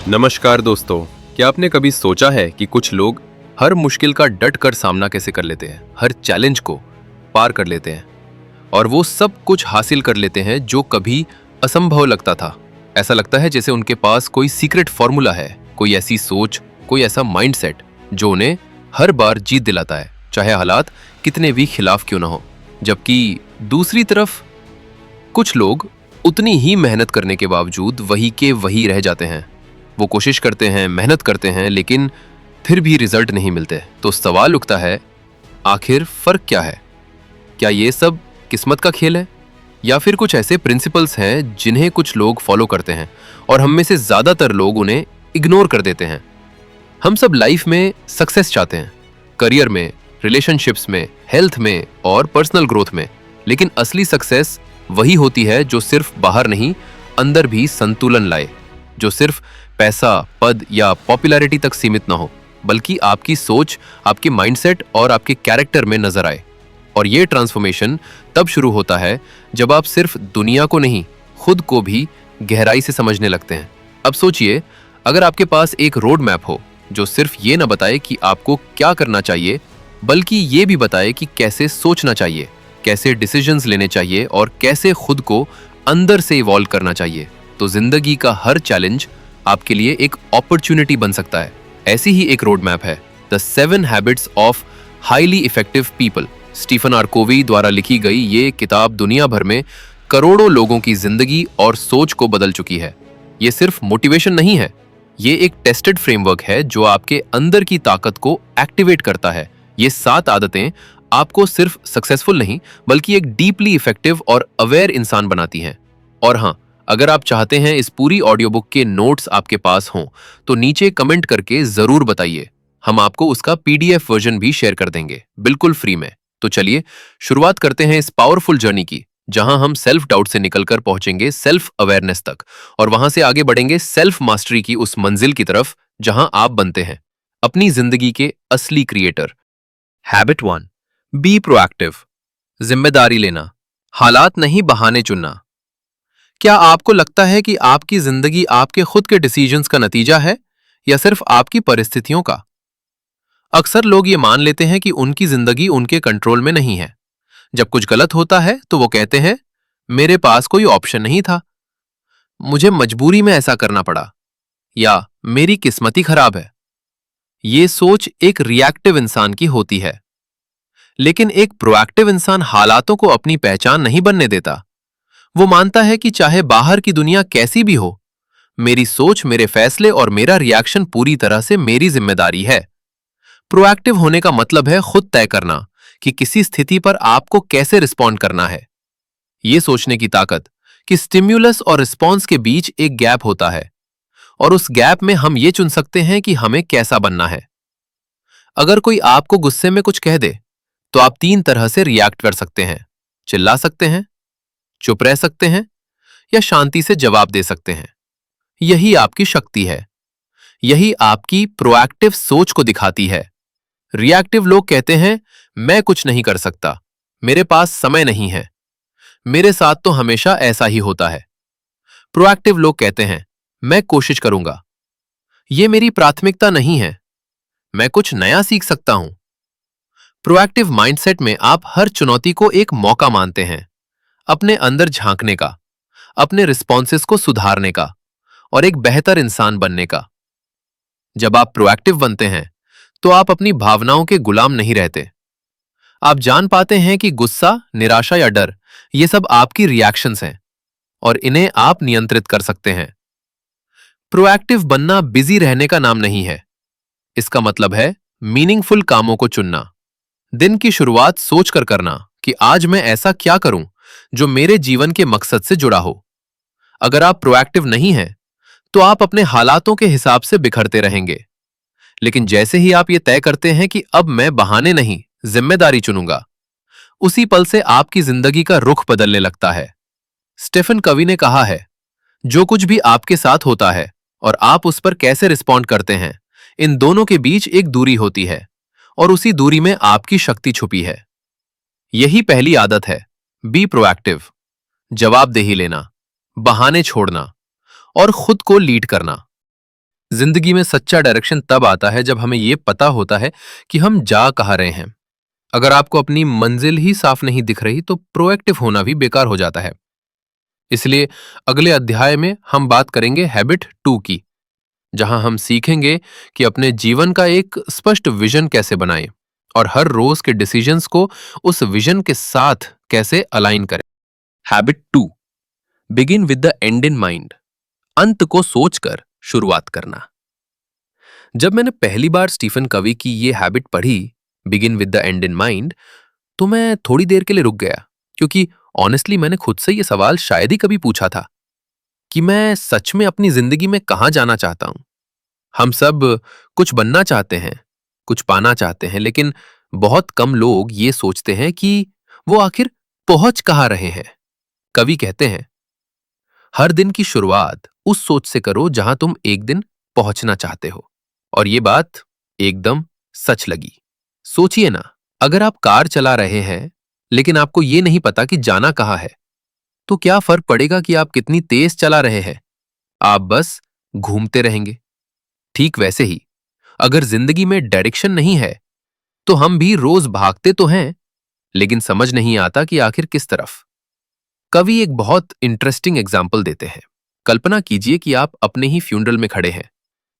नमस्कार दोस्तों। क्या आपने कभी सोचा है कि कुछ लोग हर मुश्किल का डट कर सामना कैसे कर लेते हैं, हर चैलेंज को पार कर लेते हैं और वो सब कुछ हासिल कर लेते हैं जो कभी असंभव लगता था। ऐसा लगता है जैसे उनके पास कोई सीक्रेट फॉर्मूला है, कोई ऐसी सोच, कोई ऐसा माइंडसेट जो उन्हें हर बार जीत दिलाता है, चाहे हालात कितने भी खिलाफ क्यों ना हो। जबकि दूसरी तरफ कुछ लोग उतनी ही मेहनत करने के बावजूद वही के वही रह जाते हैं। वो कोशिश करते हैं, मेहनत करते हैं, लेकिन फिर भी रिजल्ट नहीं मिलते। तो सवाल उठता है, आखिर फर्क क्या है? क्या ये सब किस्मत का खेल है या फिर कुछ ऐसे प्रिंसिपल्स हैं जिन्हें कुछ लोग फॉलो करते हैं और हम में से ज्यादातर लोग उन्हें इग्नोर कर देते हैं? हम सब लाइफ में सक्सेस चाहते हैं, करियर में, रिलेशनशिप्स में, हेल्थ में और पर्सनल ग्रोथ में, लेकिन असली सक्सेस वही होती है जो सिर्फ बाहर नहीं, अंदर भी संतुलन लाए, जो सिर्फ पैसा, पद या पॉपुलैरिटी तक सीमित ना हो, बल्कि आपकी सोच, आपके माइंडसेट और आपके कैरेक्टर में नजर आए। और ये ट्रांसफॉर्मेशन तब शुरू होता है जब आप सिर्फ दुनिया को नहीं, खुद को भी गहराई से समझने लगते हैं। अब सोचिए, अगर आपके पास एक रोड मैप हो जो सिर्फ ये ना बताए कि आपको क्या करना चाहिए, बल्कि ये भी बताए कि कैसे सोचना चाहिए, कैसे डिसीजंस लेने चाहिए और कैसे खुद को अंदर से इवॉल्व करना चाहिए, तो जिंदगी का हर चैलेंज आपके लिए एक अपॉर्चुनिटी बन सकता है। ऐसी ही एक रोड मैप है the 7 habits of highly effective people. Stephen R Covey द्वारा लिखी गई ये किताब दुनिया भर में करोड़ों लोगों की जिंदगी और सोच को बदल चुकी है। ये सिर्फ मोटिवेशन नहीं है, ये एक टेस्टेड फ्रेमवर्क है जो आपके अंदर की ताकत को एक्टिवेट करता है। ये 7 आदतें आपको सिर्फ सक्सेसफुल नहीं, बल्कि एक डीपली इफेक्टिव और अवेयर इंसान बनाती हैं। और हाँ, अगर आप चाहते हैं इस पूरी ऑडियो बुक के नोट्स आपके पास हों, तो नीचे कमेंट करके जरूर बताइए। हम आपको उसका पीडीएफ वर्जन भी शेयर कर देंगे, बिल्कुल फ्री में। तो चलिए शुरुआत करते हैं इस पावरफुल जर्नी की, जहां हम सेल्फ डाउट से निकलकर पहुंचेंगे सेल्फ अवेयरनेस तक और वहां से आगे बढ़ेंगे सेल्फ मास्टरी की उस मंजिल की तरफ जहां आप बनते हैं अपनी जिंदगी के असली क्रिएटर। Habit 1, be proactive. जिम्मेदारी लेना, हालात नहीं बहाने चुनना। क्या आपको लगता है कि आपकी जिंदगी आपके खुद के डिसीजंस का नतीजा है या सिर्फ आपकी परिस्थितियों का? अक्सर लोग ये मान लेते हैं कि उनकी जिंदगी उनके कंट्रोल में नहीं है। जब कुछ गलत होता है तो वो कहते हैं, मेरे पास कोई ऑप्शन नहीं था, मुझे मजबूरी में ऐसा करना पड़ा, या मेरी किस्मत ही खराब है। ये सोच एक रिएक्टिव इंसान की होती है, लेकिन एक प्रोएक्टिव इंसान हालातों को अपनी पहचान नहीं बनने देता। वो मानता है कि चाहे बाहर की दुनिया कैसी भी हो, मेरी सोच, मेरे फैसले और मेरा रिएक्शन पूरी तरह से मेरी जिम्मेदारी है। प्रोएक्टिव होने का मतलब है खुद तय करना कि किसी स्थिति पर आपको कैसे रिस्पॉन्ड करना है। ये सोचने की ताकत कि स्टिम्युलस और रिस्पॉन्स के बीच एक गैप होता है और उस गैप में हम ये चुन सकते हैं कि हमें कैसा बनना है। अगर कोई आपको गुस्से में कुछ कह दे, तो आप 3 तरह से रिएक्ट कर सकते हैं। चिल्ला सकते हैं, चुप रह सकते हैं या शांति से जवाब दे सकते हैं। यही आपकी शक्ति है, यही आपकी प्रोएक्टिव सोच को दिखाती है। रिएक्टिव लोग कहते हैं, मैं कुछ नहीं कर सकता, मेरे पास समय नहीं है, मेरे साथ तो हमेशा ऐसा ही होता है। प्रोएक्टिव लोग कहते हैं, मैं कोशिश करूंगा, ये मेरी प्राथमिकता नहीं है, मैं कुछ नया सीख सकता हूं। प्रोएक्टिव माइंडसेट में आप हर चुनौती को एक मौका मानते हैं, अपने अंदर झांकने का, अपने रिस्पॉन्सेस को सुधारने का और एक बेहतर इंसान बनने का। जब आप प्रोएक्टिव बनते हैं तो आप अपनी भावनाओं के गुलाम नहीं रहते। आप जान पाते हैं कि गुस्सा, निराशा या डर, ये सब आपकी रिएक्शंस हैं और इन्हें आप नियंत्रित कर सकते हैं। प्रोएक्टिव बनना बिजी रहने का नाम नहीं है, इसका मतलब है मीनिंगफुल कामों को चुनना। दिन की शुरुआत सोचकर करना कि आज मैं ऐसा क्या करूं जो मेरे जीवन के मकसद से जुड़ा हो। अगर आप प्रोएक्टिव नहीं हैं, तो आप अपने हालातों के हिसाब से बिखरते रहेंगे। लेकिन जैसे ही आप ये तय करते हैं कि अब मैं बहाने नहीं, जिम्मेदारी चुनूंगा, उसी पल से आपकी जिंदगी का रुख बदलने लगता है। स्टीफन कवी ने कहा है, जो कुछ भी आपके साथ होता है और आप उस पर कैसे रिस्पॉन्ड करते हैं, इन दोनों के बीच एक दूरी होती है और उसी दूरी में आपकी शक्ति छुपी है। यही पहली आदत है, बी प्रोएक्टिव। जवाबदेही लेना, बहाने छोड़ना और खुद को लीड करना। जिंदगी में सच्चा डायरेक्शन तब आता है जब हमें यह पता होता है कि हम जा कहाँ रहे हैं। अगर आपको अपनी मंजिल ही साफ नहीं दिख रही तो प्रोएक्टिव होना भी बेकार हो जाता है। इसलिए अगले अध्याय में हम बात करेंगे हैबिट 2 की, जहां हम सीखेंगे कि अपने जीवन का एक स्पष्ट विजन कैसे बनाएं और हर रोज के डिसीजंस को उस विजन के साथ कैसे अलाइन करें। Habit 2, begin with the and in mind. अंत को सोचकर शुरुआत करना। जब मैंने पहली बार स्टीफन कवी की ये हैबिट पढ़ी, begin with the and in mind, तो मैं थोड़ी देर के लिए रुक गया, क्योंकि ऑनेस्टली मैंने खुद से ये सवाल शायद ही कभी पूछा था कि मैं सच में अपनी जिंदगी में कहां जाना चाहता हूं। हम सब कुछ बनना चाहते हैं, कुछ पाना चाहते हैं, लेकिन बहुत कम लोग ये सोचते हैं कि वो आखिर पहुंच कहां रहे हैं। कवि कहते हैं, हर दिन की शुरुआत उस सोच से करो जहां तुम एक दिन पहुंचना चाहते हो। और ये बात एकदम सच लगी। सोचिए ना, अगर आप कार चला रहे हैं लेकिन आपको ये नहीं पता कि जाना कहां है, तो क्या फर्क पड़ेगा कि आप कितनी तेज चला रहे हैं? आप बस घूमते रहेंगे। ठीक वैसे ही, अगर जिंदगी में डायरेक्शन नहीं है तो हम भी रोज भागते तो हैं, लेकिन समझ नहीं आता कि आखिर किस तरफ। कवि एक बहुत इंटरेस्टिंग एग्जाम्पल देते हैं। कल्पना कीजिए कि आप अपने ही फ्यूनरल में खड़े हैं।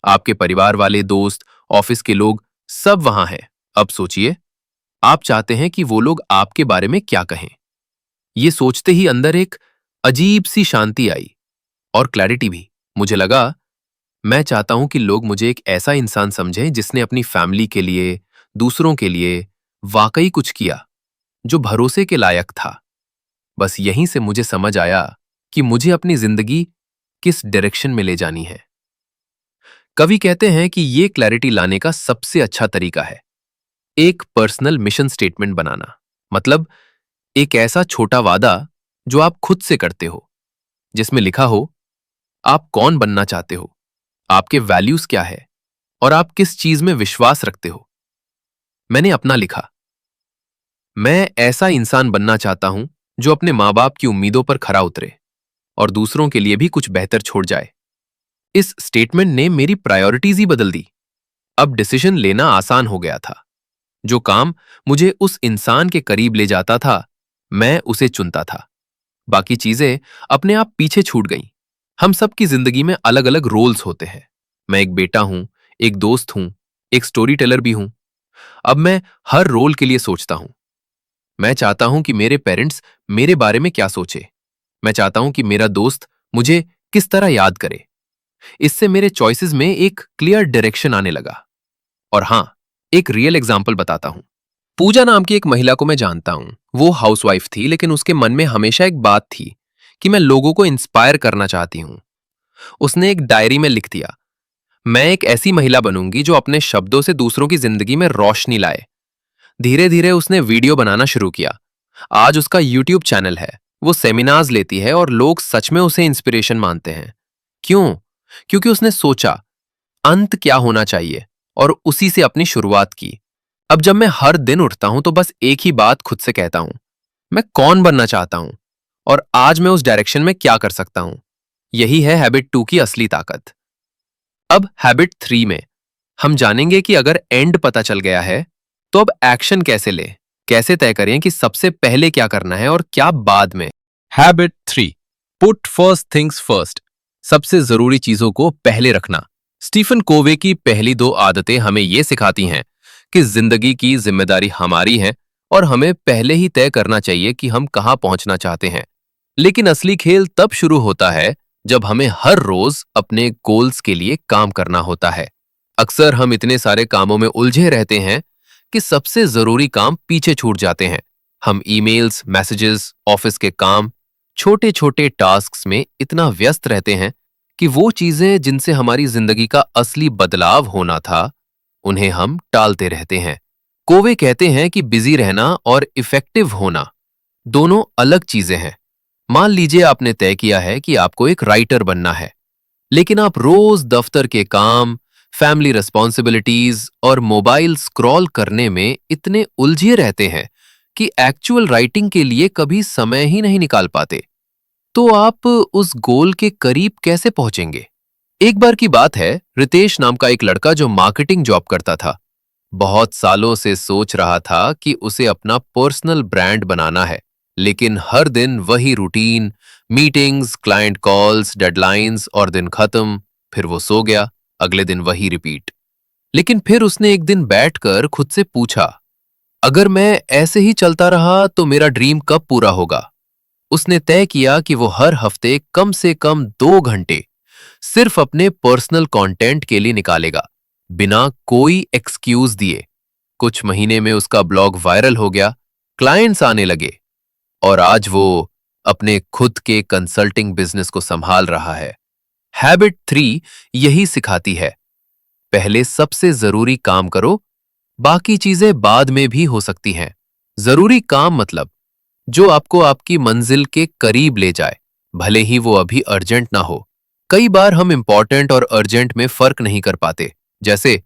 आपके परिवार वाले, दोस्त, ऑफिस के लोग सब वहां हैं। अब सोचिए, आप चाहते हैं कि वो लोग आपके बारे में क्या कहें। ये सोचते ही अंदर एक अजीब सी शांति आई और क्लैरिटी भी। मुझे लगा, मैं चाहता हूं कि लोग मुझे एक ऐसा इंसान समझें जिसने अपनी फैमिली के लिए, दूसरों के लिए वाकई कुछ किया, जो भरोसे के लायक था। बस यहीं से मुझे समझ आया कि मुझे अपनी जिंदगी किस डायरेक्शन में ले जानी है। कवि कहते हैं कि ये क्लैरिटी लाने का सबसे अच्छा तरीका है एक पर्सनल मिशन स्टेटमेंट बनाना। मतलब एक ऐसा छोटा वादा जो आप खुद से करते हो, जिसमें लिखा हो आप कौन बनना चाहते हो, आपके वैल्यूज क्या है और आप किस चीज में विश्वास रखते हो। मैंने अपना लिखा, मैं ऐसा इंसान बनना चाहता हूं जो अपने माँ बाप की उम्मीदों पर खरा उतरे और दूसरों के लिए भी कुछ बेहतर छोड़ जाए। इस स्टेटमेंट ने मेरी प्रायोरिटीज ही बदल दी। अब डिसीजन लेना आसान हो गया था। जो काम मुझे उस इंसान के करीब ले जाता था, मैं उसे चुनता था। बाकी चीजें अपने आप पीछे छूट गईं। हम सबकी जिंदगी में अलग अलग रोल्स होते हैं। मैं एक बेटा हूं, एक दोस्त हूं, एक स्टोरी टेलर भी हूं। अब मैं हर रोल के लिए सोचता हूं। मैं चाहता हूं कि मेरे पेरेंट्स मेरे बारे में क्या सोचे। मैं चाहता हूं कि मेरा दोस्त मुझे किस तरह याद करे। इससे मेरे चॉइसेस में एक क्लियर डायरेक्शन आने लगा। और हां, एक रियल एग्जाम्पल बताता हूं। पूजा नाम की एक महिला को मैं जानता हूं। वो हाउसवाइफ थी, लेकिन उसके मन में हमेशा एक बात थी कि मैं लोगों को इंस्पायर करना चाहती हूं। उसने एक डायरी में लिख दिया, मैं एक ऐसी महिला बनूंगी जो अपने शब्दों से दूसरों की जिंदगी में रोशनी लाए। धीरे धीरे उसने वीडियो बनाना शुरू किया। आज उसका यूट्यूब चैनल है। वो सेमिनार्स लेती है और लोग सच में उसे इंस्पिरेशन मानते हैं। क्यों? क्योंकि उसने सोचा अंत क्या होना चाहिए और उसी से अपनी शुरुआत की। अब जब मैं हर दिन उठता हूं तो बस एक ही बात खुद से कहता हूं, मैं कौन बनना चाहता हूं और आज मैं उस डायरेक्शन में क्या कर सकता हूं। यही है हैबिट 2 की असली ताकत। अब हैबिट 3 में हम जानेंगे कि अगर एंड पता चल गया है तो अब एक्शन कैसे ले, कैसे तय करें कि सबसे पहले क्या करना है और क्या बाद में। Habit 3, put first things first. सबसे जरूरी चीजों को पहले रखना। स्टीफन कोवे की पहली 2 आदतें हमें यह सिखाती हैं कि जिंदगी की जिम्मेदारी हमारी है और हमें पहले ही तय करना चाहिए कि हम कहां पहुंचना चाहते हैं। लेकिन असली खेल तब शुरू होता है जब हमें हर रोज अपने गोल्स के लिए काम करना होता है। अक्सर हम इतने सारे कामों में उलझे रहते हैं कि सबसे जरूरी काम पीछे छूट जाते हैं। हम ईमेल्स, मैसेजेस, ऑफिस के काम, छोटे छोटे टास्क्स में इतना व्यस्त रहते हैं कि वो चीजें जिनसे हमारी जिंदगी का असली बदलाव होना था, उन्हें हम टालते रहते हैं। कोवे कहते हैं कि बिजी रहना और इफेक्टिव होना दोनों अलग चीजें हैं। मान लीजिए आपने तय किया है कि आपको एक राइटर बनना है, लेकिन आप रोज दफ्तर के काम, फैमिली रिस्पॉन्सिबिलिटीज और मोबाइल स्क्रॉल करने में इतने उलझे रहते हैं कि एक्चुअल राइटिंग के लिए कभी समय ही नहीं निकाल पाते। तो आप उस गोल के करीब कैसे पहुंचेंगे? एक बार की बात है, रितेश नाम का एक लड़का जो मार्केटिंग जॉब करता था, बहुत सालों से सोच रहा था कि उसे अपना पर्सनल ब्रांड बनाना है। लेकिन हर दिन वही routine, meetings, client calls, deadlines और दिन खत्म। फिर वो सो गया। अगले दिन वही रिपीट। लेकिन फिर उसने एक दिन बैठकर खुद से पूछा, अगर मैं ऐसे ही चलता रहा तो मेरा ड्रीम कब पूरा होगा? उसने तय किया कि वो हर हफ्ते कम से कम 2 घंटे सिर्फ अपने पर्सनल कंटेंट के लिए निकालेगा, बिना कोई एक्सक्यूज दिए। कुछ महीने में उसका ब्लॉग वायरल हो गया, क्लाइंट्स आने लगे और आज वो अपने खुद के कंसल्टिंग बिजनेस को संभाल रहा है। हैबिट 3 यही सिखाती है, पहले सबसे जरूरी काम करो, बाकी चीजें बाद में भी हो सकती हैं। जरूरी काम मतलब जो आपको आपकी मंजिल के करीब ले जाए, भले ही वो अभी अर्जेंट ना हो। कई बार हम इंपॉर्टेंट और अर्जेंट में फर्क नहीं कर पाते। जैसे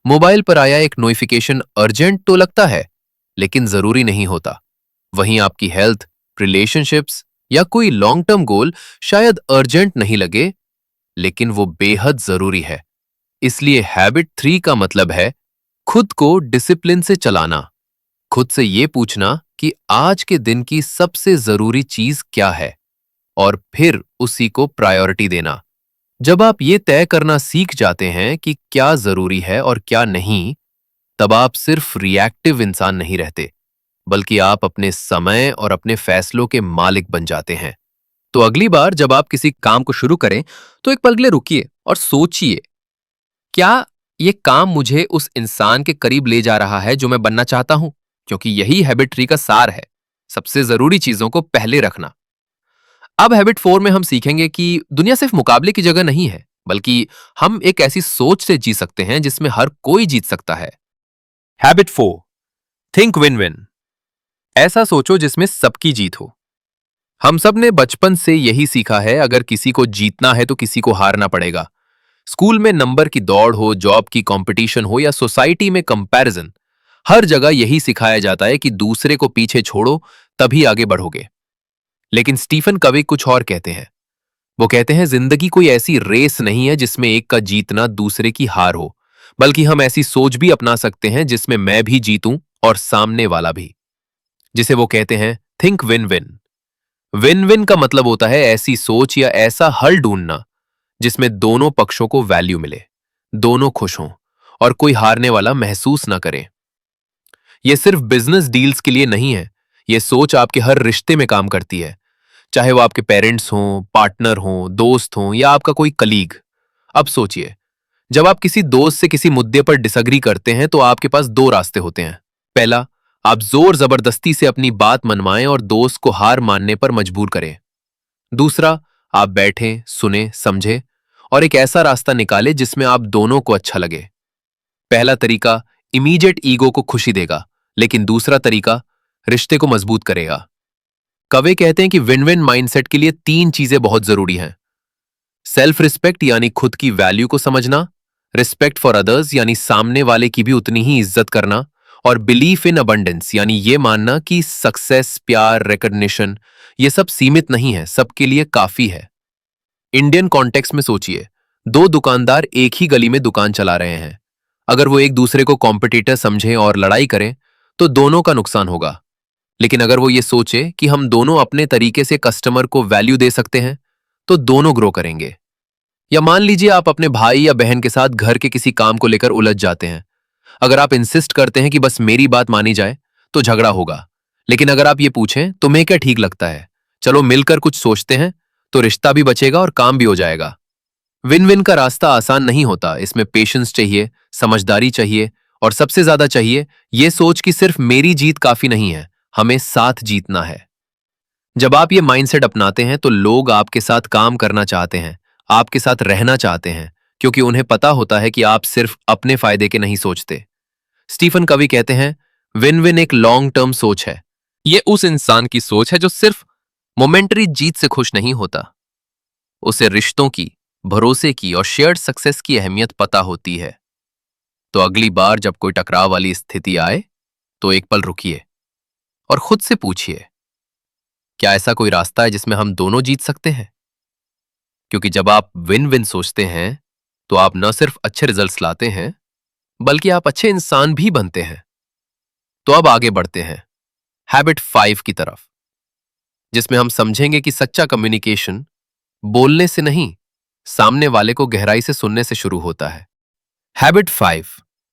मोबाइल पर आया एक नोटिफिकेशन अर्जेंट तो लगता है, लेकिन जरूरी नहीं होता। वहीं आपकी हेल्थ, रिलेशनशिप्स या कोई लॉन्ग टर्म गोल शायद अर्जेंट नहीं लगे, लेकिन वो बेहद जरूरी है। इसलिए हैबिट 3 का मतलब है खुद को डिसिप्लिन से चलाना। खुद से ये पूछना कि आज के दिन की सबसे जरूरी चीज क्या है और फिर उसी को प्रायोरिटी देना। जब आप ये तय करना सीख जाते हैं कि क्या जरूरी है और क्या नहीं, तब आप सिर्फ रिएक्टिव इंसान नहीं रहते, बल्कि आप अपने समय और अपने फैसलों के मालिक बन जाते हैं। तो अगली बार जब आप किसी काम को शुरू करें तो एक पल के लिए रुकिए और सोचिए, क्या ये काम मुझे उस इंसान के करीब ले जा रहा है जो मैं बनना चाहता हूं? क्योंकि यही हैबिट 3 का सार है, सबसे जरूरी चीजों को पहले रखना। अब हैबिट 4 में हम सीखेंगे कि दुनिया सिर्फ मुकाबले की जगह नहीं है, बल्कि हम एक ऐसी सोच से जी सकते हैं जिसमें हर कोई जीत सकता है। Habit 4 think win win. ऐसा सोचो जिसमें सबकी जीत हो। हम सब ने बचपन से यही सीखा है, अगर किसी को जीतना है तो किसी को हारना पड़ेगा। स्कूल में नंबर की दौड़ हो, जॉब की कंपटीशन हो या सोसाइटी में कंपैरिजन, हर जगह यही सिखाया जाता है कि दूसरे को पीछे छोड़ो, तभी आगे बढ़ोगे। लेकिन स्टीफन कवी कुछ और कहते हैं। वो कहते हैं, जिंदगी कोई ऐसी रेस नहीं है जिसमें एक का जीतना दूसरे की हार हो, बल्कि हम ऐसी सोच भी अपना सकते हैं जिसमें मैं भी जीतूं और सामने वाला भी। जिसे वो कहते हैं think win win. Win win का मतलब होता है ऐसी सोच या ऐसा हल ढूंढना जिसमें दोनों पक्षों को वैल्यू मिले, दोनों खुश हों और कोई हारने वाला महसूस ना करे। यह सिर्फ बिजनेस डील्स के लिए नहीं है, यह सोच आपके हर रिश्ते में काम करती है, चाहे वो आपके पेरेंट्स हों, पार्टनर हों, दोस्त हों या आपका कोई कलीग। अब सोचिए, जब आप किसी दोस्त से किसी मुद्दे पर डिसएग्री करते हैं तो आपके पास दो रास्ते होते हैं। पहला, आप जोर जबरदस्ती से अपनी बात मनवाएं और दोस्त को हार मानने पर मजबूर करें। दूसरा, आप बैठें, सुने, समझें और एक ऐसा रास्ता निकालें जिसमें आप दोनों को अच्छा लगे। पहला तरीका इमीडिएट ईगो को खुशी देगा, लेकिन दूसरा तरीका रिश्ते को मजबूत करेगा। कवे कहते हैं कि विन विन माइंडसेट के लिए 3 चीजें बहुत जरूरी हैं। सेल्फ रिस्पेक्ट यानी खुद की वैल्यू को समझना, रिस्पेक्ट फॉर अदर्स यानी सामने वाले की भी उतनी ही इज्जत करना, और बिलीफ इन अबंडेंस यानी ये मानना कि सक्सेस, प्यार, रिकॉग्निशन ये सब सीमित नहीं है, सबके लिए काफी है। इंडियन कॉन्टेक्स्ट में सोचिए, दो दुकानदार एक ही गली में दुकान चला रहे हैं। अगर वो एक दूसरे को कॉम्पिटिटर समझें और लड़ाई करें तो दोनों का नुकसान होगा। लेकिन अगर वो ये सोचे कि हम दोनों अपने तरीके से कस्टमर को वैल्यू दे सकते हैं तो दोनों ग्रो करेंगे। या मान लीजिए आप अपने भाई या बहन के साथ घर के किसी काम को लेकर उलझ जाते हैं। अगर आप इंसिस्ट करते हैं कि बस मेरी बात मानी जाए तो झगड़ा होगा। लेकिन अगर आप ये पूछें तुम्हें क्या ठीक लगता है, चलो मिलकर कुछ सोचते हैं, तो रिश्ता भी बचेगा और काम भी हो जाएगा। विन विन का रास्ता आसान नहीं होता, इसमें पेशेंस चाहिए, समझदारी चाहिए और सबसे ज्यादा चाहिए ये सोच कि सिर्फ मेरी जीत काफी नहीं है, हमें साथ जीतना है। जब आप ये माइंडसेट अपनाते हैं तो लोग आपके साथ काम करना चाहते हैं, आपके साथ रहना चाहते हैं, क्योंकि उन्हें पता होता है कि आप सिर्फ अपने फायदे के नहीं सोचते। स्टीफन कवी कहते हैं, विन विन एक लॉन्ग टर्म सोच है। ये उस इंसान की सोच है जो सिर्फ मोमेंटरी जीत से खुश नहीं होता, उसे रिश्तों की, भरोसे की और शेयर्ड सक्सेस की अहमियत पता होती है। तो अगली बार जब कोई टकराव वाली स्थिति आए तो एक पल रुकिए और खुद से पूछिए, क्या ऐसा कोई रास्ता है जिसमें हम दोनों जीत सकते हैं? क्योंकि जब आप विन विन सोचते हैं तो आप न सिर्फ अच्छे रिजल्ट्स लाते हैं बल्कि आप अच्छे इंसान भी बनते हैं। तो अब आगे बढ़ते हैं हैबिट 5 की तरफ, जिसमें हम समझेंगे कि सच्चा कम्युनिकेशन बोलने से नहीं, सामने वाले को गहराई से सुनने से शुरू होता है। Habit 5,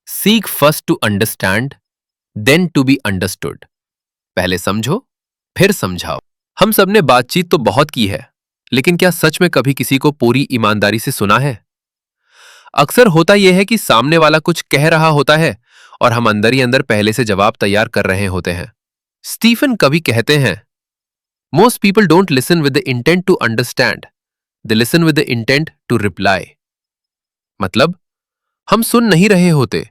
seek first to understand then to be understood. पहले समझो फिर समझाओ। हम सबने बातचीत तो बहुत की है, लेकिन क्या सच में कभी किसी को पूरी ईमानदारी से सुना है? अक्सर होता यह है कि सामने वाला कुछ कह रहा होता है और हम अंदर ही अंदर पहले से जवाब तैयार कर रहे होते हैं। स्टीफन कवी कहते हैं, most people don't listen with the intent to understand, they listen with the intent to reply. मतलब हम सुन नहीं रहे होते,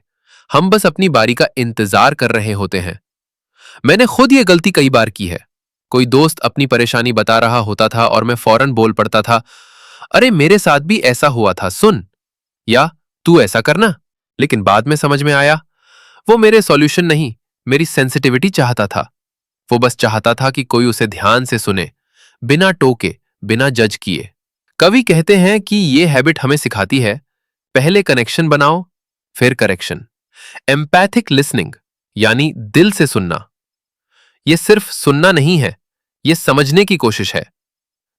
हम बस अपनी बारी का इंतजार कर रहे होते हैं। मैंने खुद ये गलती कई बार की है। कोई दोस्त अपनी परेशानी बता रहा होता था और मैं फौरन बोल पड़ता था, अरे मेरे साथ भी ऐसा हुआ था, सुन, या तू ऐसा करना। लेकिन बाद में समझ में आया वो मेरे सॉल्यूशन नहीं, मेरी सेंसिटिविटी चाहता था। वो बस चाहता था कि कोई उसे ध्यान से सुने, बिना टोके, बिना जज किए। कवि कहते हैं कि ये हैबिट हमें सिखाती है, पहले कनेक्शन बनाओ फिर करेक्शन। एम्पैथिक लिसनिंग यानी दिल से सुनना। यह सिर्फ सुनना नहीं है, यह समझने की कोशिश है।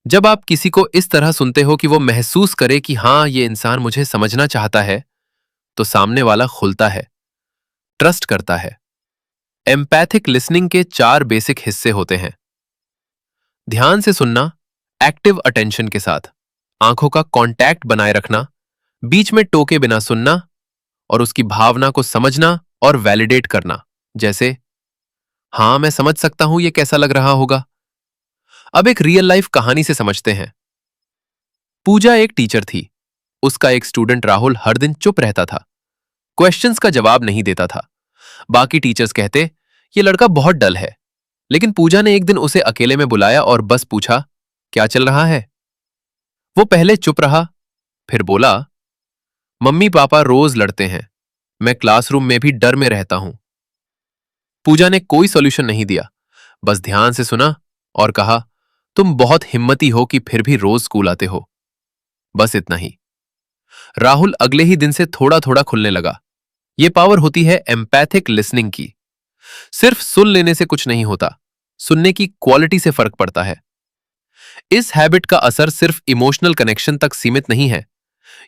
जब आप किसी को इस तरह सुनते हो कि वो महसूस करे कि हां, ये इंसान मुझे समझना चाहता है, तो सामने वाला खुलता है, ट्रस्ट करता है। एम्पैथिक लिसनिंग के 4 बेसिक हिस्से होते हैं। ध्यान से सुनना, एक्टिव अटेंशन के साथ, आंखों का कांटेक्ट बनाए रखना, बीच में टोके बिना सुनना और उसकी भावना को समझना और वैलिडेट करना। जैसे, हां मैं समझ सकता हूं ये कैसा लग रहा होगा। अब एक रियल लाइफ कहानी से समझते हैं। पूजा एक टीचर थी। उसका एक स्टूडेंट राहुल हर दिन चुप रहता था, क्वेश्चंस का जवाब नहीं देता था। बाकी टीचर्स कहते ये लड़का बहुत डल है। लेकिन पूजा ने एक दिन उसे अकेले में बुलाया और बस पूछा, क्या चल रहा है? वो पहले चुप रहा, फिर बोला, मम्मी पापा रोज लड़ते हैं, मैं क्लासरूम में भी डर में रहता हूं। पूजा ने कोई सॉल्यूशन नहीं दिया, बस ध्यान से सुना और कहा, तुम बहुत हिम्मती हो कि फिर भी रोज स्कूल आते हो। बस इतना ही। राहुल अगले ही दिन से थोड़ा थोड़ा खुलने लगा। यह पावर होती है एम्पैथिक लिसनिंग की। सिर्फ सुन लेने से कुछ नहीं होता, सुनने की क्वालिटी से फर्क पड़ता है। इस हैबिट का असर सिर्फ इमोशनल कनेक्शन तक सीमित नहीं है,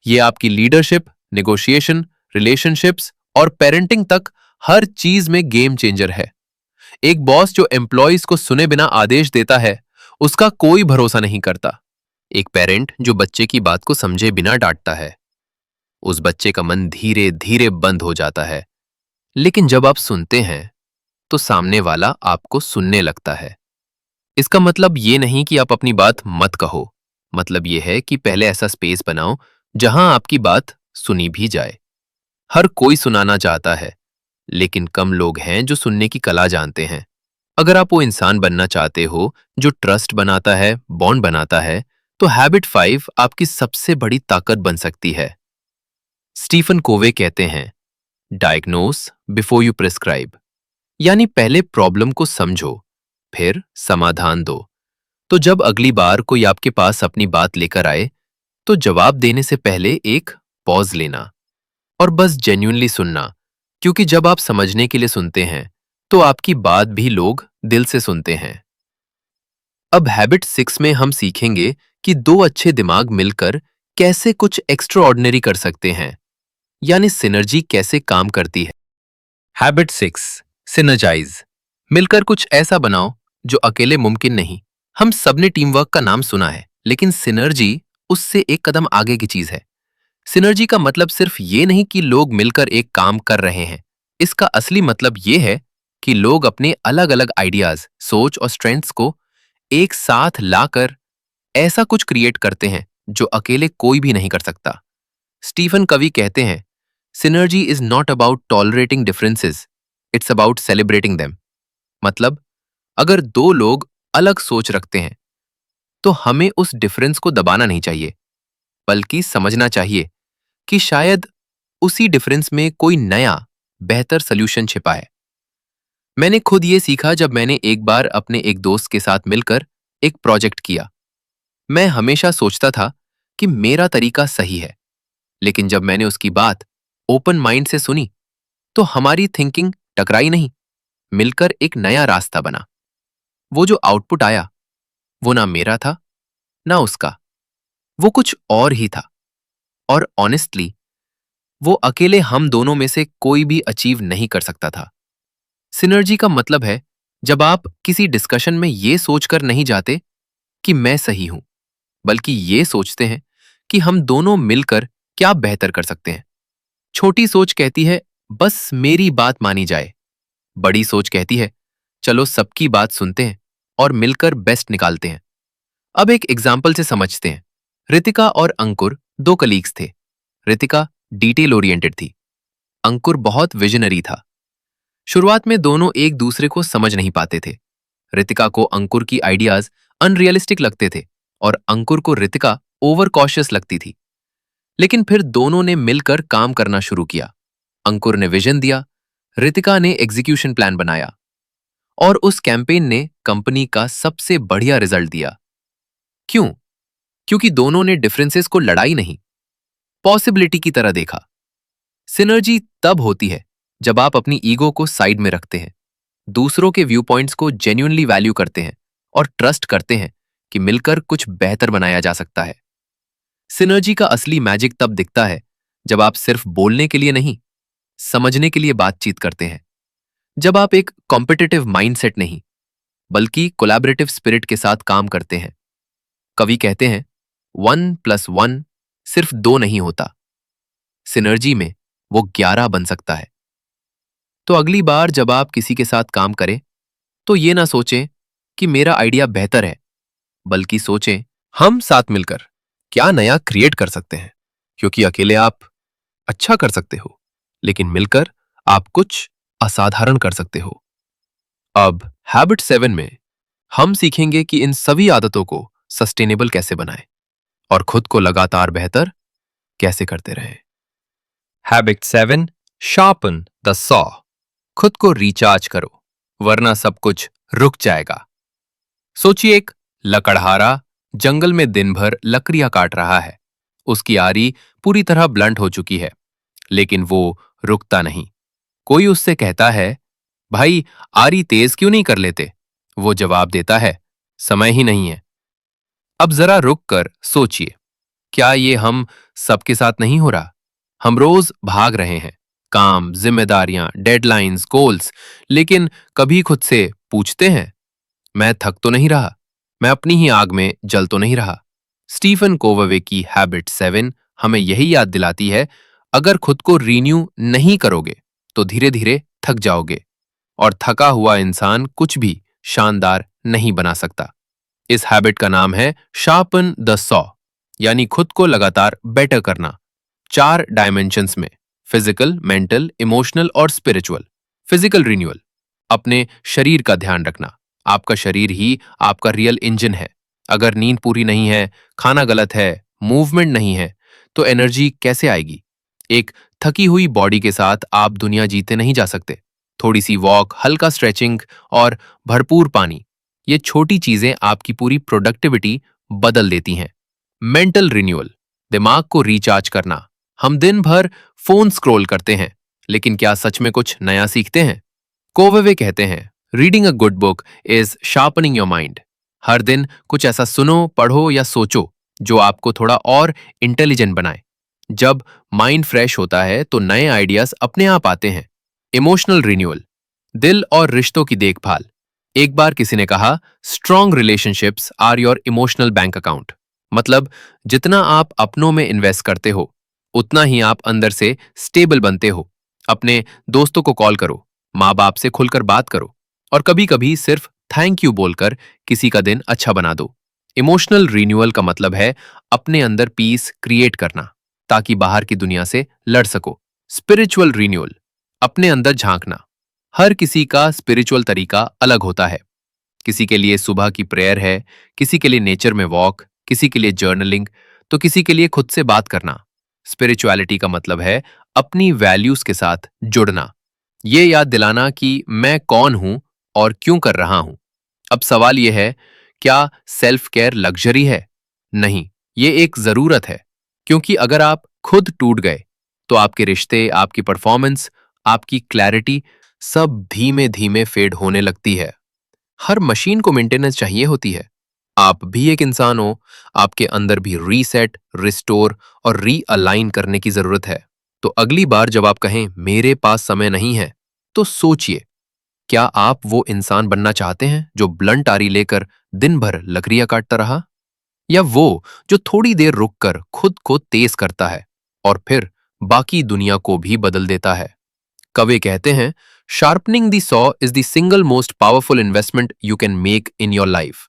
यह आपकी लीडरशिप, नेगोशिएशन, रिलेशनशिप्स और पेरेंटिंग तक हर चीज में गेम चेंजर है। एक बॉस जो एम्प्लॉइज को सुने बिना आदेश देता है, उसका कोई भरोसा नहीं करता। एक पेरेंट जो बच्चे की बात को समझे बिना डांटता है, उस बच्चे का मन धीरे धीरे बंद हो जाता है। लेकिन जब आप सुनते हैं तो सामने वाला आपको सुनने लगता है। इसका मतलब ये नहीं कि आप अपनी बात मत कहो, मतलब ये है कि पहले ऐसा स्पेस बनाओ जहां आपकी बात सुनी भी जाए। हर कोई सुनाना चाहता है, लेकिन कम लोग हैं जो सुनने की कला जानते हैं। अगर आप वो इंसान बनना चाहते हो जो ट्रस्ट बनाता है, बॉन्ड बनाता है, तो हैबिट 5 आपकी सबसे बड़ी ताकत बन सकती है। स्टीफन कोवे कहते हैं, डायग्नोस बिफोर यू प्रिस्क्राइब, यानी पहले प्रॉब्लम को समझो फिर समाधान दो। तो जब अगली बार कोई आपके पास अपनी बात लेकर आए, तो जवाब देने से पहले एक पॉज लेना और बस जेन्युइनली सुनना, क्योंकि जब आप समझने के लिए सुनते हैं तो आपकी बात भी लोग दिल से सुनते हैं। अब हैबिट 6 में हम सीखेंगे कि 2 अच्छे दिमाग मिलकर कैसे कुछ एक्स्ट्राऑर्डिनरी कर सकते हैं, यानी सिनर्जी कैसे काम करती है। Habit 6, synergise. मिलकर कुछ ऐसा बनाओ जो अकेले मुमकिन नहीं। हम सबने टीम वर्क का नाम सुना है, लेकिन सिनर्जी उससे एक कदम आगे की चीज है। सिनर्जी का मतलब सिर्फ ये नहीं कि लोग मिलकर एक काम कर रहे हैं। इसका असली मतलब ये है कि लोग अपने अलग अलग आइडियाज, सोच और स्ट्रेंथ्स को एक साथ लाकर ऐसा कुछ क्रिएट करते हैं जो अकेले कोई भी नहीं कर सकता। स्टीफन कवी कहते हैं, synergy is not about tolerating differences, it's about celebrating them. मतलब अगर 2 लोग अलग सोच रखते हैं तो हमें उस डिफरेंस को दबाना नहीं चाहिए, बल्कि समझना चाहिए कि शायद उसी डिफरेंस में कोई नया बेहतर सॉल्यूशन छिपा है। मैंने खुद ये सीखा जब मैंने एक बार अपने एक दोस्त के साथ मिलकर एक प्रोजेक्ट किया। मैं हमेशा सोचता था कि मेरा तरीका सही है, लेकिन जब मैंने उसकी बात ओपन माइंड से सुनी तो हमारी थिंकिंग टकराई नहीं, मिलकर एक नया रास्ता बना। वो जो आउटपुट आया वो ना मेरा था ना उसका, वो कुछ और ही था। और ऑनेस्टली वो अकेले हम दोनों में से कोई भी अचीव नहीं कर सकता था। सिनर्जी का मतलब है जब आप किसी डिस्कशन में ये सोचकर नहीं जाते कि मैं सही हूं, बल्कि ये सोचते हैं कि हम दोनों मिलकर क्या बेहतर कर सकते हैं। छोटी सोच कहती है बस मेरी बात मानी जाए, बड़ी सोच कहती है चलो सबकी बात सुनते हैं और मिलकर बेस्ट निकालते हैं। अब एक एग्जाम्पल से समझते हैं। रितिका और अंकुर दो कलीग्स थे। रितिका डिटेल ओरिएंटेड थी, अंकुर बहुत विजनरी था। शुरुआत में दोनों एक दूसरे को समझ नहीं पाते थे। रितिका को अंकुर की आइडियाज अनरियलिस्टिक लगते थे और अंकुर को रितिका ओवर कॉशियस लगती थी। लेकिन फिर दोनों ने मिलकर काम करना शुरू किया। अंकुर ने विजन दिया, रितिका ने एग्जीक्यूशन प्लान बनाया और उस कैंपेन ने कंपनी का सबसे बढ़िया रिजल्ट दिया। क्यों? क्योंकि दोनों ने डिफरेंसेस को लड़ाई नहीं, पॉसिबिलिटी की तरह देखा। सिनर्जी तब होती है जब आप अपनी ईगो को साइड में रखते हैं, दूसरों के व्यू पॉइंट्स को जेन्युइनली वैल्यू करते हैं और ट्रस्ट करते हैं कि मिलकर कुछ बेहतर बनाया जा सकता है। सिनर्जी का असली मैजिक तब दिखता है जब आप सिर्फ बोलने के लिए नहीं, समझने के लिए बातचीत करते हैं। जब आप एक कॉम्पिटिटिव माइंडसेट नहीं, बल्कि कोलैबोरेटिव स्पिरिट के साथ काम करते हैं। कवि कहते हैं 1+1 सिर्फ 2 नहीं होता, सिनर्जी में वो 11 बन सकता है। तो अगली बार जब आप किसी के साथ काम करें तो ये ना सोचें कि मेरा आइडिया बेहतर है, बल्कि सोचें हम साथ मिलकर क्या नया क्रिएट कर सकते हैं। क्योंकि अकेले आप अच्छा कर सकते हो, लेकिन मिलकर आप कुछ असाधारण कर सकते हो। अब हैबिट 7 में हम सीखेंगे कि इन सभी आदतों को सस्टेनेबल कैसे बनाएं और खुद को लगातार बेहतर कैसे करते रहें। Habit 7. Sharpen the saw. खुद को रिचार्ज करो, वरना सब कुछ रुक जाएगा। सोचिए एक लकड़हारा जंगल में दिन भर लकड़ियां काट रहा है। उसकी आरी पूरी तरह ब्लंट हो चुकी है, लेकिन वो रुकता नहीं। कोई उससे कहता है, भाई आरी तेज क्यों नहीं कर लेते? वो जवाब देता है, समय ही नहीं है। अब जरा रुक कर सोचिए, क्या ये हम सबके साथ नहीं हो रहा? हम रोज भाग रहे हैं, काम, जिम्मेदारियां, डेडलाइंस, गोल्स, लेकिन कभी खुद से पूछते हैं, मैं थक तो नहीं रहा? मैं अपनी ही आग में जल तो नहीं रहा? स्टीफन कोववे की हैबिट 7 हमें यही याद दिलाती है, अगर खुद को रीन्यू नहीं करोगे तो धीरे धीरे थक जाओगे और थका हुआ इंसान कुछ भी शानदार नहीं बना सकता। इस हैबिट का नाम है शार्पन द सॉ, यानी खुद को लगातार बेटर करना। 4 डायमेंशंस में, फिजिकल, मेंटल, इमोशनल और स्पिरिचुअल। फिजिकल रिन्यूअल, अपने शरीर का ध्यान रखना। आपका शरीर ही आपका रियल इंजन है। अगर नींद पूरी नहीं है, खाना गलत है, मूवमेंट नहीं है, तो एनर्जी कैसे आएगी? एक थकी हुई बॉडी के साथ आप दुनिया जीते नहीं जा सकते। थोड़ी सी वॉक, हल्का स्ट्रेचिंग और भरपूर पानी, ये छोटी चीजें आपकी पूरी प्रोडक्टिविटी बदल देती हैं। मेंटल रिन्यूअल, दिमाग को रिचार्ज करना। हम दिन भर फोन स्क्रॉल करते हैं, लेकिन क्या सच में कुछ नया सीखते हैं? कोवेवे कहते हैं, reading a good book is sharpening your mind. हर दिन कुछ ऐसा सुनो, पढ़ो या सोचो जो आपको थोड़ा और इंटेलिजेंट बनाए। जब माइंड फ्रेश होता है तो नए आइडियाज अपने आप आते हैं। इमोशनल रिन्यूअल, दिल और रिश्तों की देखभाल। एक बार किसी ने कहा, strong relationships are your emotional bank account. मतलब जितना आप अपनों में इन्वेस्ट करते हो, उतना ही आप अंदर से स्टेबल बनते हो। अपने दोस्तों को कॉल करो, माँ बाप से खुलकर बात करो और कभी कभी सिर्फ थैंक यू बोलकर किसी का दिन अच्छा बना दो। इमोशनल रिन्यूअल का मतलब है अपने अंदर पीस क्रिएट करना ताकि बाहर की दुनिया से लड़ सको। स्पिरिचुअल रिन्यूअल, अपने अंदर झांकना। हर किसी का स्पिरिचुअल तरीका अलग होता है। किसी के लिए सुबह की प्रेयर है, किसी के लिए नेचर में वॉक, किसी के लिए जर्नलिंग, तो किसी के लिए खुद से बात करना। स्पिरिचुअलिटी का मतलब है अपनी वैल्यूज के साथ जुड़ना, ये याद दिलाना कि मैं कौन हूं और क्यों कर रहा हूं। अब सवाल यह है, क्या सेल्फ केयर लग्जरी है? नहीं, ये एक जरूरत है, क्योंकि अगर आप खुद टूट गए तो आपके रिश्ते, आपकी परफॉर्मेंस, आपकी क्लैरिटी सब धीमे धीमे फेड होने लगती है। हर मशीन को मेंटेनेंस चाहिए होती है। आप भी एक इंसान हो, आपके अंदर भी रीसेट, रिस्टोर और रीअलाइन करने की जरूरत है। तो अगली बार जब आप कहें मेरे पास समय नहीं है, तो सोचिए, क्या आप वो इंसान बनना चाहते हैं जो ब्लंट आरी लेकर दिन भर लकड़ियां काटता रहा, या वो जो थोड़ी देर रुककर खुद को तेज करता है और फिर बाकी दुनिया को भी बदल देता है। कवे कहते हैं, sharpening the saw is the single most powerful investment you can make in your life.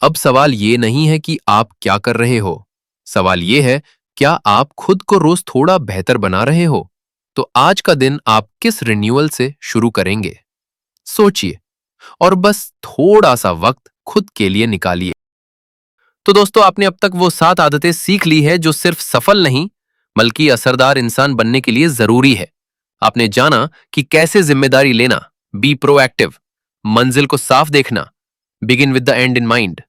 अब सवाल ये नहीं है कि आप क्या कर रहे हो, सवाल ये है, क्या आप खुद को रोज थोड़ा बेहतर बना रहे हो? तो आज का दिन आप किस रिन्यूअल से शुरू करेंगे? सोचिए और बस थोड़ा सा वक्त खुद के लिए निकालिए। तो दोस्तों, आपने अब तक वो 7 आदतें सीख ली है जो सिर्फ सफल नहीं बल्कि असरदार इंसान बनने के लिए जरूरी है। आपने जाना कि कैसे जिम्मेदारी लेना, बी प्रोएक्टिव, मंजिल को साफ देखना, begin with the and in mind,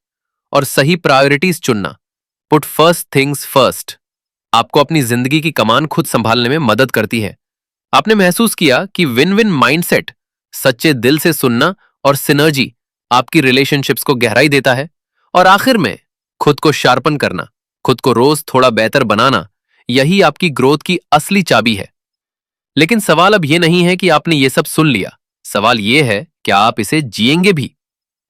और सही प्रायोरिटीज चुनना, पुट फर्स्ट थिंग्स फर्स्ट, आपको अपनी जिंदगी की कमान खुद संभालने में मदद करती है। आपने महसूस किया कि विन विन माइंडसेट, सच्चे दिल से सुनना और सिनर्जी आपकी रिलेशनशिप्स को गहराई देता है। और आखिर में खुद को शार्पन करना, खुद को रोज थोड़ा बेहतर बनाना, यही आपकी ग्रोथ की असली चाबी है। लेकिन सवाल अब यह नहीं है कि आपने ये सब सुन लिया, सवाल यह है क्या आप इसे जिएंगे भी?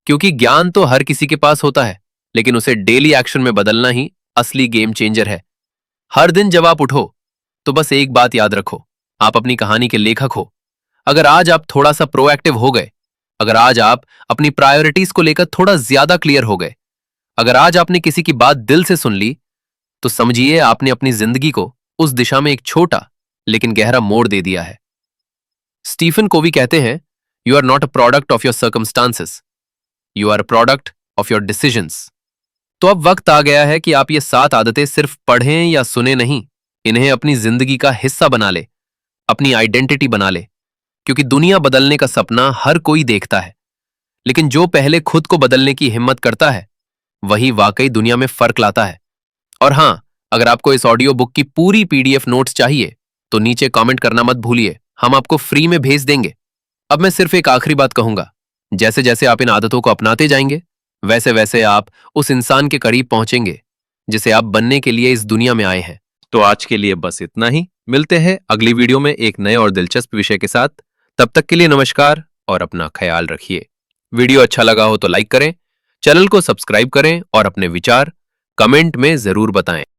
क्योंकि ज्ञान तो हर किसी के पास होता है, लेकिन उसे डेली एक्शन में बदलना ही असली गेम चेंजर है। हर दिन जब आप उठो तो बस एक बात याद रखो, आप अपनी कहानी के लेखक हो। अगर आज आप थोड़ा सा प्रोएक्टिव हो गए, अगर आज आप अपनी प्रायोरिटीज को लेकर थोड़ा ज्यादा क्लियर हो गए, अगर आज आपने किसी की बात दिल से सुन ली, तो समझिए आपने अपनी जिंदगी को उस दिशा में एक छोटा लेकिन गहरा मोड़ दे दिया है। स्टीफन कोवी कहते हैं, you are not a product of your circumstances, you are a product of your decisions. तो अब वक्त आ गया है कि आप ये 7 आदतें सिर्फ पढ़ें या सुने नहीं, इन्हें अपनी जिंदगी का हिस्सा बना ले, अपनी आइडेंटिटी बना ले। क्योंकि दुनिया बदलने का सपना हर कोई देखता है, लेकिन जो पहले खुद को बदलने की हिम्मत करता है वही वाकई दुनिया में फर्क लाता है। और हां, अगर आपको इस ऑडियो बुक की पूरी पीडीएफ नोट्स चाहिए तो नीचे कमेंट करना मत भूलिए, हम आपको फ्री में भेज देंगे। अब मैं सिर्फ एक आखिरी बात कहूंगा, जैसे जैसे आप इन आदतों को अपनाते जाएंगे वैसे वैसे आप उस इंसान के करीब पहुंचेंगे जिसे आप बनने के लिए इस दुनिया में आए हैं। तो आज के लिए बस इतना ही, मिलते हैं अगली वीडियो में एक नए और दिलचस्प विषय के साथ। तब तक के लिए नमस्कार और अपना ख्याल रखिए। वीडियो अच्छा लगा हो तो लाइक करें, चैनल को सब्सक्राइब करें और अपने विचार कमेंट में जरूर बताएं।